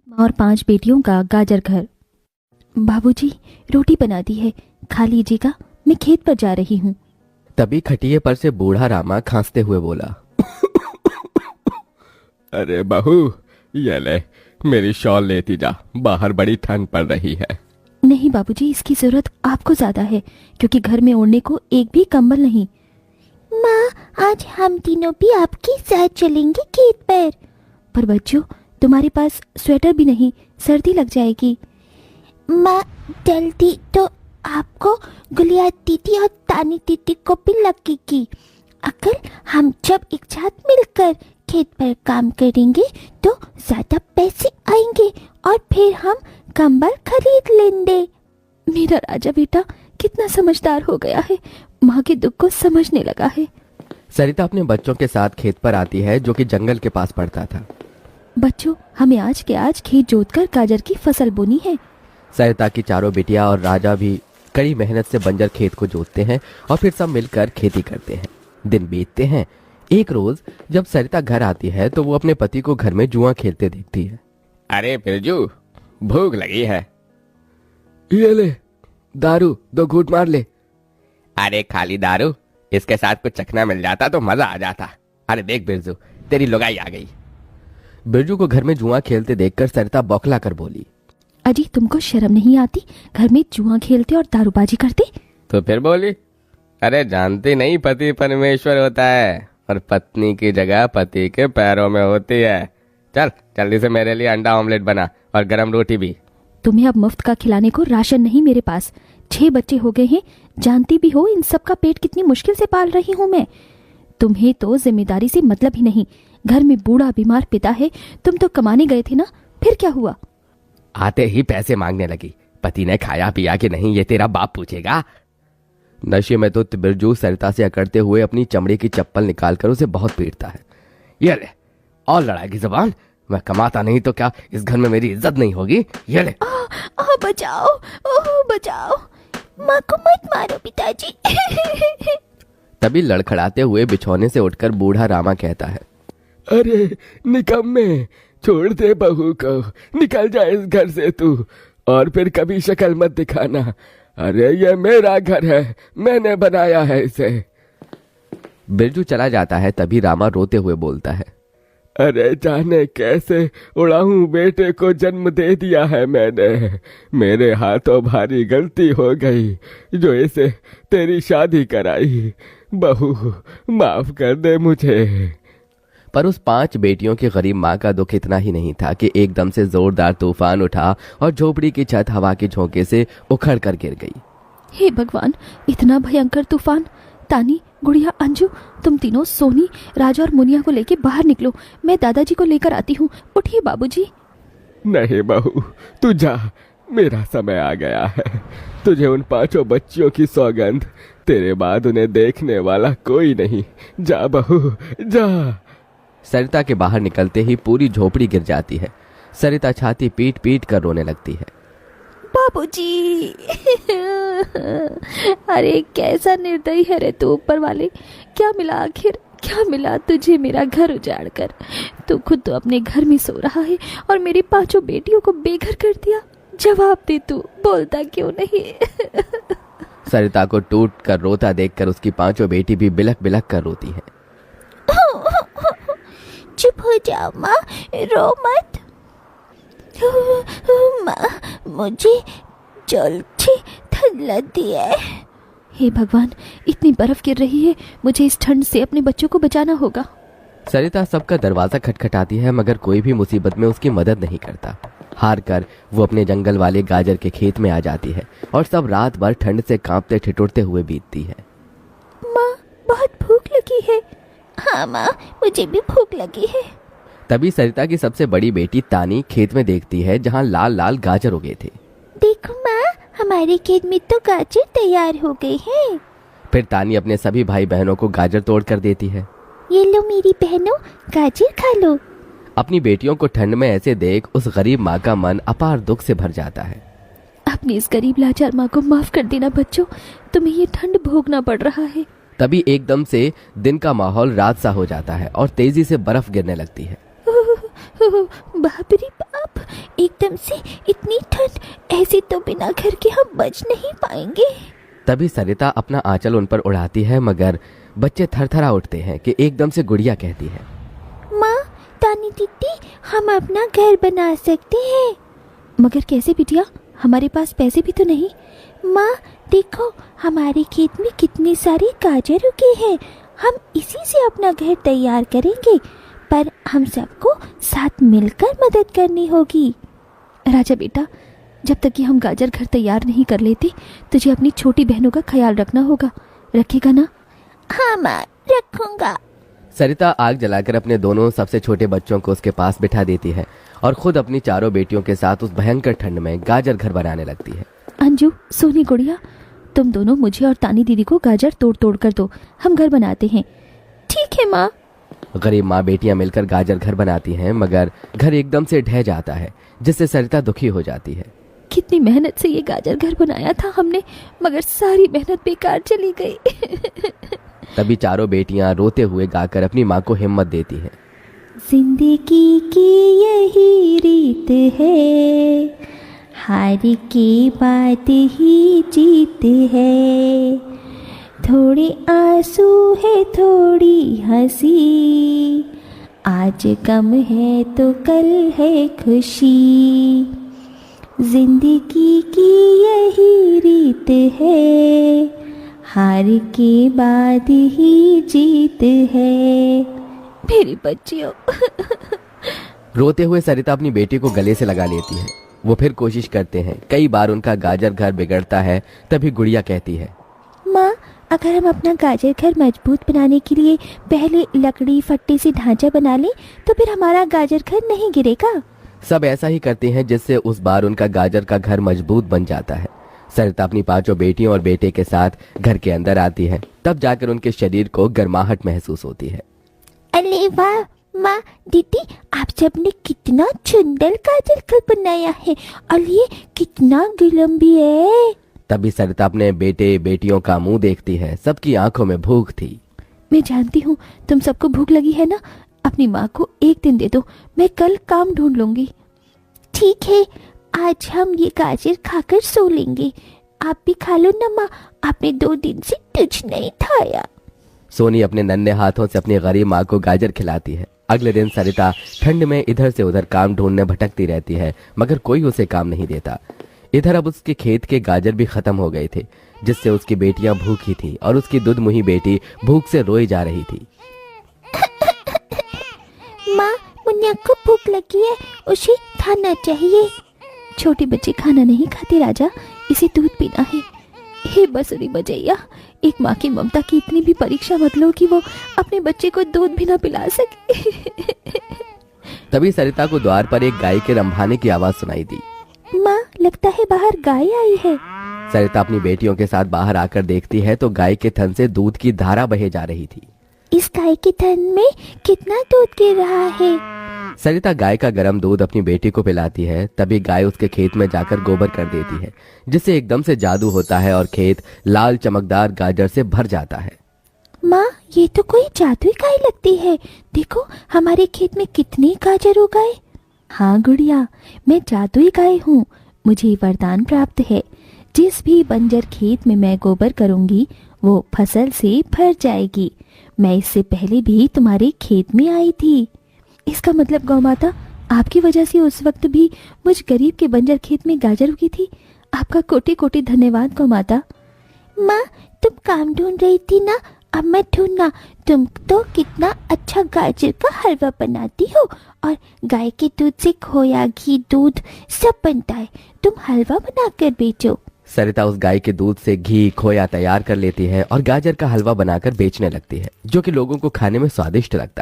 माँ और 5 बेटियों का गाजर घर। बाबूजी, रोटी बना दी है, खा लीजिएगा, मैं खेत पर जा रही हूँ। तभी खटिये पर से बूढ़ा रामा खांसते हुए बोला, अरे बहू, ये ले, मेरी शॉल लेती जा, बाहर बड़ी ठंड पड़ रही है। नहीं बाबूजी, इसकी जरूरत आपको ज्यादा है, क्योंकि घर में ओढ़ने को एक भी कंबल नहीं। माँ, आज हम तीनों भी आपके साथ चलेंगे खेत पर बच्चों, तुम्हारे पास स्वेटर भी नहीं, सर्दी लग जाएगी। माँ, जल्दी तो आपको, गुलिया दीदी और तानी दीदी को भी लगेगी। अगर हम जब एक साथ मिलकर खेत पर काम करेंगे तो ज्यादा पैसे आएंगे और फिर हम कंबल खरीद लेंगे। मेरा राजा बेटा कितना समझदार हो गया है, माँ के दुख को समझने लगा है। सरिता अपने बच्चों के साथ खेत पर आती है, जो कि जंगल के पास पड़ता था। बच्चों, हमें आज के आज खेत जोतकर गाजर की फसल बोनी है। सरिता की चारों बेटियां और राजा भी कड़ी मेहनत से बंजर खेत को जोतते हैं और फिर सब मिलकर खेती करते हैं। दिन बीतते हैं। एक रोज जब सरिता घर आती है तो वो अपने पति को घर में जुआ खेलते देखती है। अरे बिरजू, भूख लगी है। ये ले दारू, 2 घूंट मार ले। अरे खाली दारू, इसके साथ कुछ चखना मिल जाता तो मजा आ जाता। अरे देख बिरजू, तेरी लुगाई आ गई। बिरजू को घर में जुआ खेलते देखकर सरिता बौखला कर बोली, अजी, तुमको शर्म नहीं आती? घर में जुआ खेलते और दारूबाजी करते। तो फिर बोली, अरे जानती नहीं, पति परमेश्वर होता है और पत्नी की जगह पति के पैरों में होती है। चल जल्दी से मेरे लिए अंडा ऑमलेट बना और गरम रोटी भी। तुम्हें अब मुफ्त का खिलाने को राशन नहीं मेरे पास। 6 बच्चे हो गए हैं, जानती भी हो इन सब का पेट कितनी मुश्किल से पाल रही हूँ मैं। तुम्हें तो जिम्मेदारी से मतलब ही नहीं। घर में बूढ़ा बीमार पिता है, तुम तो कमाने गए थे ना, फिर क्या हुआ? आते ही पैसे मांगने लगी। पति ने खाया पिया कि नहीं ये तेरा बाप पूछेगा। नशे में तो बिरजू सरिता से अकड़ते हुए अपनी चमड़े की चप्पल निकालकर उसे बहुत पीटता है। ये ले, और लड़ाई जबान। मैं कमाता नहीं तो क्या इस घर में मेरी इज्जत नहीं होगी? ये ले। बचाओ, बचाओ, माँ को मत मारो पिताजी। तभी लड़खड़ाते हुए बिछौने से उठकर बूढ़ा रामा कहता है, अरे निकम्मे, छोड़ दे बहू को, निकल जा इस घर से तू, और फिर कभी शक्ल मत दिखाना। अरे ये मेरा घर है, मैंने बनाया है इसे। बिरजू चला जाता है। तभी रामा रोते हुए बोलता है, अरे जाने कैसे उड़ाऊं बेटे को जन्म दे दिया है मैंने। मेरे हाथों भारी गलती हो गई जो इसे तेरी शादी कराई। बहू माफ कर दे मुझे। पर उस 5 बेटियों की गरीब माँ का दुख इतना ही नहीं था कि एकदम से जोरदार तूफान उठा और झोपड़ी की छत हवा के झोंके से उखड़ कर गिर गई। हे भगवान, इतना भयंकर तूफान! तानी, गुड़िया, अंजू, तुम तीनों सोनी, राजा और मुनिया को लेके बाहर निकलो, मैं दादाजी को लेकर आती हूँ। उठिए बाबूजी। नहीं बहू, तू जा, मेरा समय आ गया है। तुझे उन 5 बच्चियों की सौगंध, तेरे बाद उन्हें देखने वाला कोई नहीं। जा बहू, जा। सरिता के बाहर निकलते ही पूरी झोपड़ी गिर जाती है। सरिता छाती पीट पीट कर रोने लगती है। बाबूजी। अरे कैसा निर्दयी है रे तू ऊपर वाले। क्या मिला आखिर, क्या मिला तुझे मेरा घर उजाड़ कर? तू खुद तो अपने घर में सो रहा है और मेरी 5 बेटियों को बेघर कर दिया। जवाब दे, तू बोलता क्यों नहीं? सरिता को टूट कर रोता देखकर उसकी 5 बेटी भी बिलख बिलख कर रोती हैं। चुप हो जाओ माँ, रो मत। माँ, मुझे जल्दी ठंड लगती है। हे भगवान, इतनी बर्फ गिर रही है, मुझे इस ठंड से अपने बच्चों को बचाना होगा। सरिता सबका दरवाजा खटखटाती है, मगर कोई भी मुसीबत में उसकी मदद नहीं करता। हार कर वो अपने जंगल वाले गाजर के खेत में आ जाती है और सब रात भर ठंड से कांपते ठिठुरते हुए बीतती है। माँ, बहुत भूख लगी है। हाँ माँ, मुझे भी भूख लगी है। तभी सरिता की सबसे बड़ी बेटी तानी खेत में देखती है जहाँ लाल लाल गाजर उगे थे। देखो माँ, हमारे खेत में तो गाजर तैयार हो गए हैं। फिर तानी अपने सभी भाई बहनों को गाजर तोड़ कर देती है। ये लो मेरी बहनों, गाजर खा लो। अपनी बेटियों को ठंड में ऐसे देख उस गरीब माँ का मन अपार दुख से भर जाता है। अपनी इस गरीब लाचार माँ को माफ कर देना बच्चों, तुम्हें ये ठंड भोगना पड़ रहा है। तभी एकदम से दिन का माहौल रात सा हो जाता है और तेजी से बर्फ गिरने लगती है। बाप रे बाप, एकदम से इतनी ठंड, ऐसे तो बिना घर के हम बच नहीं पाएंगे। तभी सरिता अपना आंचल उन पर उड़ाती है, मगर बच्चे थरथरा उठते हैं कि एकदम से गुड़िया कहती है, माँ, तानी दीदी, हम अपना घर बना सकते हैं। मगर कैसे बिटिया, हमारे पास पैसे भी तो नहीं। माँ देखो, हमारे खेत में कितने सारे गाजर उगे हैं, हम इसी से अपना घर तैयार करेंगे, पर हम सबको साथ मिलकर मदद करनी होगी। राजा बेटा, जब तक कि हम गाजर घर तैयार नहीं कर लेते, तुझे अपनी छोटी बहनों का ख्याल रखना होगा। रखेगा ना? हाँ माँ, रखूंगा। सरिता आग जलाकर अपने दोनों सबसे छोटे बच्चों को उसके पास बिठा देती है और खुद अपनी चारों बेटियों के साथ उस भयंकर ठंड में गाजर घर बनाने लगती है। अंजू, सोनी, गुड़िया, तुम दोनों मुझे और तानी दीदी को गाजर तोड़ तोड़ कर दो, हम घर बनाते हैं। ठीक है माँ। गरीब माँ बेटियां मिलकर गाजर घर बनाती हैं, मगर घर एकदम से ढह जाता है, जिससे सरिता दुखी हो जाती है। कितनी मेहनत से ये गाजर घर बनाया था हमने, मगर सारी मेहनत बेकार चली गई। तभी चारों बेटियां रोते हुए गाकर अपनी माँ को हिम्मत देती हैं। जिंदगी की यही रीत है, हार के बाद ही जीत है, थोड़े आंसू है थोड़ी हंसी, आज गम है तो कल है खुशी, जिंदगी की यही रीत है, हार के बाद ही जीत है। मेरी बच्चियों। रोते हुए सरिता अपनी बेटी को गले से लगा लेती है। वो फिर कोशिश करते हैं, कई बार उनका गाजर घर बिगड़ता है। तभी गुड़िया कहती है, माँ, अगर हम अपना गाजर घर मजबूत बनाने के लिए पहले लकड़ी फट्टे से ढांचा बना लें, तो फिर हमारा गाजर घर नहीं गिरेगा। सब ऐसा ही करते हैं, जिससे उस बार उनका गाजर का घर मजबूत बन जाता है। सरिता अपनी पांचों बेटियों और बेटे के साथ घर के अंदर आती है। तब जाकर उनके शरीर को गर्माहट महसूस होती है। अरे वाह माँ, दीदी, आप सबने कितना सुंदर गाजर घर बनाया है, और ये कितना गर्म भी है। तभी सरिता अपने बेटे बेटियों का मुंह देखती है। सबकी आंखों में भूख थी। मैं जानती हूँ तुम सबको भूख लगी है ना, अपनी माँ को एक दिन दे दो, मैं कल काम ढूंढ लूंगी। ठीक है, आज हम ये गाजर खाकर सो लेंगे। आप भी खा लो ना माँ, आपने 2 दिन से कुछ नहीं खाया। सोनी अपने नन्हे हाथों से अपनी गरीब माँ को गाजर खिलाती है। अगले दिन सरिता ठंड में इधर से उधर काम ढूंढने भटकती रहती है, मगर कोई उसे काम नहीं देता। इधर अब उसके खेत के गाजर भी खत्म हो गए थे, जिससे उसकी बेटियां भूखी थी और उसकी दुधमुही बेटी भूख से रोई जा रही थी। माँ, मुन्निया को भूख लगी है, उसे खाना चाहिए। छोटे बच्चे खाना नहीं खाते राजा, इसे दूध पीना है। हे बसुरी बजैया, एक माँ की ममता की इतनी भी परीक्षा मत लो कि वो अपने बच्चे को दूध भी ना पिला सके। तभी सरिता को द्वार पर एक गाय के रंभाने की आवाज सुनाई दी। माँ, लगता है बाहर गाय आई है। सरिता अपनी बेटियों के साथ बाहर आकर देखती है तो गाय के थन से दूध की धारा बहे जा रही थी। इस गाय के थन में कितना दूध गिर रहा है। सरिता गाय का गर्म दूध अपनी बेटी को पिलाती है। तभी गाय उसके खेत में जाकर गोबर कर देती है, जिससे एकदम से जादू होता है और खेत लाल चमकदार गाजर से भर जाता है। माँ, ये तो कोई जादुई गाय लगती है। देखो, हमारे खेत में कितने गाजर हो गए। हाँ गुड़िया, मैं जादुई गाय हूँ। मुझे वरदान प्राप्त है, जिस भी बंजर खेत में मैं गोबर करूँगी वो फसल से भर जाएगी। मैं इससे पहले भी तुम्हारे खेत में आई थी। इसका मतलब गौ माता, आपकी वजह से उस वक्त भी मुझ गरीब के बंजर खेत में गाजर उगी थी। आपका कोटि कोटि धन्यवाद गौ माता। माँ, तुम काम ढूंढ रही थी ना, अब मत ढूंढना। तुम तो कितना अच्छा गाजर का हलवा बनाती हो, और गाय के दूध से खोया, घी, दूध सब बनता है। तुम हलवा बनाकर बेचो। सरिता उस गाय के दूध से घी खोया तैयार कर लेती है और गाजर का हलवा बनाकर बेचने लगती है, जो कि लोगों को खाने में स्वादिष्ट लगता है।